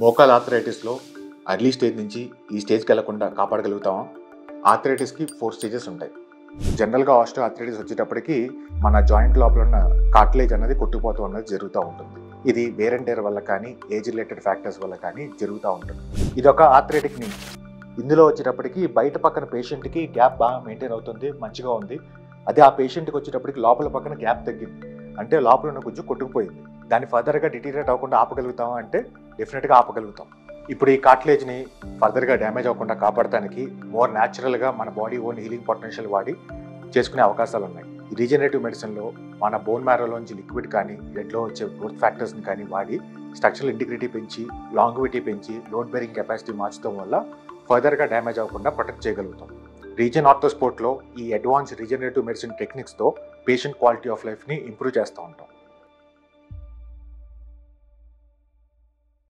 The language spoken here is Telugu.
మోకాల్ ఆర్థరైటిస్లో అర్లీ స్టేజ్ నుంచి ఈ స్టేజ్కి వెళ్లకుండా కాపాడగలుగుతామా? ఆర్థరైటిస్కి 4 స్టేజెస్ ఉంటాయి. జనరల్గా ఆస్టియో ఆర్థరైటిస్ వచ్చేటప్పటికి మన జాయింట్ లోపల ఉన్న కార్టిలేజ్ అనేది కొట్టుకుపోతూ అన్నది జరుగుతూ ఉంటుంది. ఇది వేర్ అండ్ టేర్ వల్ల కానీ ఏజ్ రిలేటెడ్ ఫ్యాక్టర్స్ వల్ల కానీ జరుగుతూ ఉంటుంది. ఇది ఒక ఆర్థరైటిక్ నీ. ఇందులో వచ్చేటప్పటికి బయట పక్కన పేషెంట్కి గ్యాప్ బాగా మెయింటైన్ అవుతుంది, మంచిగా ఉంది. అదే ఆ పేషెంట్కి వచ్చేటప్పటికి లోపల పక్కన గ్యాప్ తగ్గింది, అంటే లోపల ఉన్న గుజ్జు కొట్టుకుపోయింది. దాన్ని ఫర్దర్గా డిటీరియేట్ అవ్వకుండా ఆపగలుగుతామా అంటే డెఫినెట్గా ఆపగలుగుతాం. ఇప్పుడు ఈ కార్టిలేజ్ని ఫర్దర్గా డ్యామేజ్ అవ్వకుండా కాపాడటానికి మోర్ న్యాచురల్గా మన బాడీ ఓన్ హీలింగ్ పొటెన్షియల్ వాడి చేసుకునే అవకాశాలు ఉన్నాయి. ఈ రీజనరేటివ్ మెడిసిన్లో మన బోన్ మ్యారోలోంచి లిక్విడ్ కానీ బ్లడ్లో వచ్చే గ్రోత్ ఫ్యాక్టర్స్ని కానీ వాడి స్ట్రక్చరల్ ఇంటిగ్రిటీ పెంచి, లాంగివిటీ పెంచి, లోడ్ బేరింగ్ కెపాసిటీ మార్చడం వల్ల ఫర్దర్గా డ్యామేజ్ అవ్వకుండా ప్రొటెక్ట్ చేయగలుగుతాం. రీజన్ ఆర్థోస్పోర్ట్లో ఈ అడ్వాన్స్ రీజనరేటివ్ మెడిసిన్ టెక్నిక్స్తో పేషెంట్ క్వాలిటీ ఆఫ్ లైఫ్ని ఇంప్రూవ్ చేస్తూ ఉంటాం.